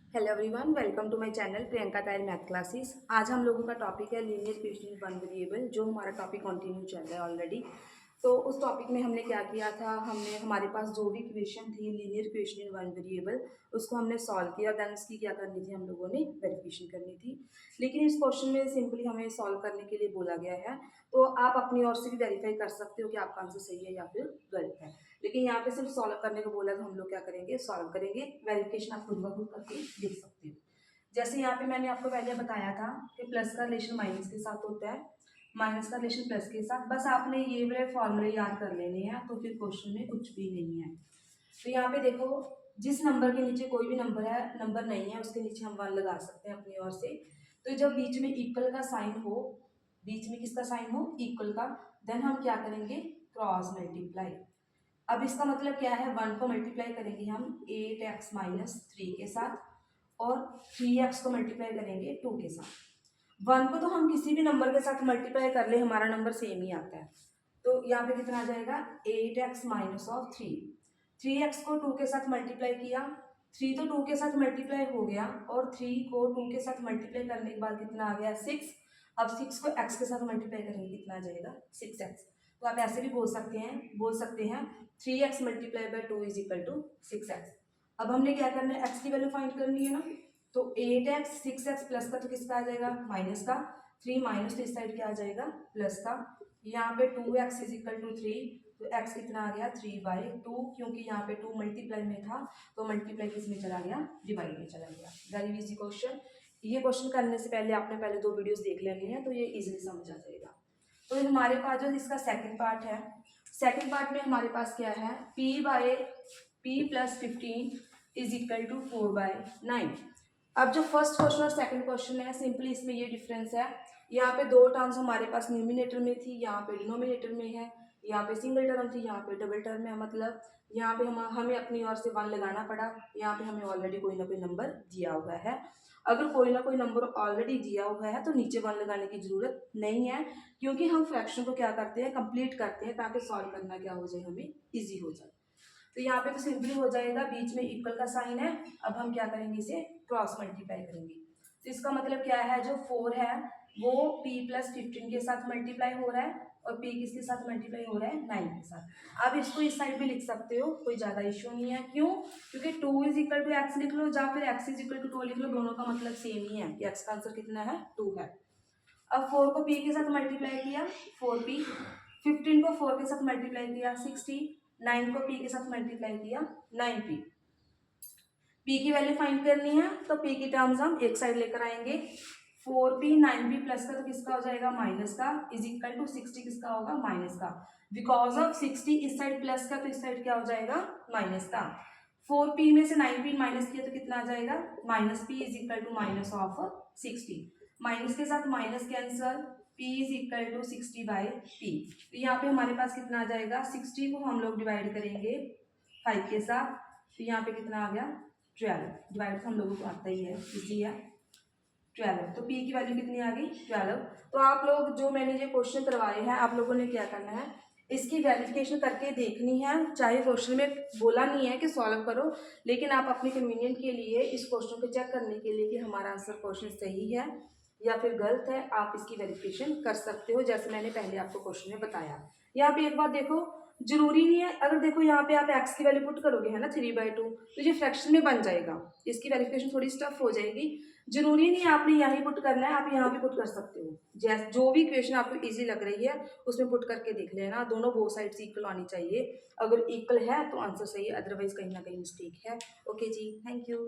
Hello everyone, welcome to my channel Priyanka Tayal math classes. आज हम लोगों का टॉपिक है लीनियर इक्वेशन वन वेरिएबल, जो हमारा टॉपिक कंटिन्यू चल रहा है ऑलरेडी। तो उस टॉपिक में हमने क्या किया था, हमने हमारे पास जो भी इक्वेशन थी linear equation in one variable, उसको हमने सॉल्व किया। देन उसकी क्या करनी थी, हम लोगों ने वेरिफिकेशन करनी थी। लेकिन इस क्वेश्चन में सिंपली हमें सॉल्व करने के लिए बोला गया है, तो आप अपनी ओर से भी वेरीफाई कर सकते हो कि आपका आंसर सही है या फिर गलत है। लेकिन यहाँ पे सिर्फ सॉल्व करने को बोला, तो हम लोग क्या करेंगे, सॉल्व करेंगे। वेरिफिकेशन आप खुद ब खुद करके देख सकते हो। जैसे यहाँ पे मैंने आपको पहले बताया था कि प्लस का रिलेशन माइनस के साथ होता है, माइनस का रिलेशन प्लस के साथ। बस आपने ये वाले फॉर्मूले याद कर लेने हैं, तो फिर क्वेश्चन में कुछ भी नहीं है। तो यहाँ पे देखो, जिस नंबर के नीचे कोई भी नंबर नहीं है, उसके नीचे हम 1 लगा सकते हैं अपनी ओर से। तो जब बीच में इक्वल का साइन हो, बीच में किसका साइन हो, इक्वल का, देन हम क्या करेंगे, क्रॉस मल्टीप्लाई। अब इसका मतलब क्या है, 1 को मल्टीप्लाई करेंगे हम 8x माइनस 3 के साथ, और 3x को मल्टीप्लाई करेंगे 2 के साथ। 1 को तो हम किसी भी नंबर के साथ मल्टीप्लाई कर ले, हमारा नंबर सेम ही आता है। तो यहाँ पे कितना आ जाएगा, 8x माइनस ऑफ 3। 3x को 2 के साथ मल्टीप्लाई किया, 3 तो 2 के साथ मल्टीप्लाई हो गया, और 3 को 2 के साथ मल्टीप्लाई करने के बाद कितना आ गया, 6। अब 6 को x के साथ मल्टीप्लाई करेंगे, कितना आ जाएगा, 6x। तो आप ऐसे भी बोल सकते हैं 3x multiply by 2 is equal to 6x। अब हमने क्या करना है, x की वैल्यू फाइंड करनी है ना। तो 8x 6x प्लस का तो किसका आ जाएगा, माइनस का। 3 माइनस तो इस साइड क्या आ जाएगा, प्लस का। यहाँ पे 2x इज इक्वल टू 3, तो x कितना आ गया, 3/2। क्योंकि यहाँ पे 2 मल्टीप्लाई में था, तो मल्टीप्लाई किस में चला गया, डिवाइड में चला गया। Very easy question. ये क्वेश्चन करने से पहले आपने पहले 2 वीडियोस देख लेनी है, तो ये इजीली समझ आ जाएगा। तो हमारे पास जो इसका सेकंड पार्ट है, सेकंड पार्ट में हमारे पास क्या है, p plus 15 is equal to 4/9। अब जो फर्स्ट क्वेश्चन और सेकंड क्वेश्चन है, सिंपली इसमें ये डिफरेंस है, यहाँ पे 2 टर्म्स हमारे पास न्यूमिनेटर में थी, यहाँ पे डिनोमिनेटर में है। यहाँ पे सिंगल टर्म थी, यहाँ पे डबल टर्म है। मतलब यहाँ पे हमें अपनी ओर से 1 लगाना पड़ा। यहाँ पे हमें ऑलरेडी कोई ना कोई नंबर दिया हुआ है। अगर कोई ना कोई नंबर ऑलरेडी दिया हुआ है, तो नीचे 1 लगाने की जरूरत नहीं है, क्योंकि हम फ्रैक्शन को क्या करते हैं, कंप्लीट करते हैं, ताकि सॉल्व करना क्या हो जाए, हमें ईजी हो जाए। तो यहाँ पे तो सिंपली हो जाएगा, बीच में इक्वल का साइन है। अब हम क्या करेंगे, इसे क्रॉस मल्टीप्लाई करेंगे। तो इसका मतलब क्या है, जो 4 है वो p प्लस 15 के साथ मल्टीप्लाई हो रहा है, और p किसके साथ मल्टीप्लाई हो रहा है, 9 के साथ। अब इसको इस साइड भी लिख सकते हो, कोई ज्यादा इश्यू नहीं है। क्यों, क्योंकि 2 इज इक्वल टू एक्स लिख लो, या फिर x इज इक्वल टू 2 लिख लो, दोनों का मतलब सेम ही है कि x का आंसर कितना है, 2 है। अब 4 को p के साथ मल्टीप्लाई किया, 4p। 15 को 4 के साथ मल्टीप्लाई किया, 60। 9 को p के साथ मल्टीप्लाई किया, 9p। p की वैल्यू फाइंड करनी है, तो p की टर्म्स हम एक साइड लेकर आएंगे। 4p 9p प्लस का तो किसका हो जाएगा, माइनस का, इज इक्वल टू 60 किसका होगा, माइनस का। बिकॉज ऑफ 60 इस साइड प्लस का, तो इस साइड क्या हो जाएगा, माइनस का। 4p में से 9p माइनस किया तो कितना आ जाएगा, minus p is equal to minus of 60। Minus के साथ minus cancel, p is equal to 60/p। तो यहाँ पे हमारे पास कितना आ जाएगा, 60 को हम लोग डिवाइड करेंगे 5 के साथ, तो यहाँ पे कितना आ गया, 12। डिवाइड तो हम लोगों को आता ही है, इजी है। 12, तो p की वैल्यू कितनी आ गई, 12। तो आप लोग जो मैंने ये क्वेश्चन करवाए हैं, आप लोगों ने क्या करना है, इसकी वेरिफिकेशन करके देखनी है। चाहे क्वेश्चन में बोला नहीं है कि सॉल्व करो, लेकिन आप अपने कन्वीनियंट के लिए इस क्वेश्चन को चेक करने के लिए कि हमारा आंसर क्वेश्चन सही है या फिर गलत है, आप इसकी वेरिफिकेशन कर सकते हो, जैसे मैंने पहले आपको क्वेश्चन में बताया। यहाँ पे एक बात देखो, जरूरी नहीं है, अगर देखो यहाँ पे आप x की वैल्यू पुट करोगे है ना 3/2, तो ये फ्रैक्शन में बन जाएगा। इसकी वेरिफिकेशन थोड़ी टफ हो जाएगी। जरूरी नहीं है आपने यहाँ पुट करना है, आप यहाँ भी पुट कर सकते हो। जैसे जो भी इक्वेशन आपको इजी लग रही है, उसमें पुट करके देख लेना। दोनों बोथ साइड्स इक्वल आनी चाहिए। अगर इक्वल है तो आंसर सही है, अदरवाइज कहीं ना कहीं मिस्टेक है। ओके जी, थैंक यू।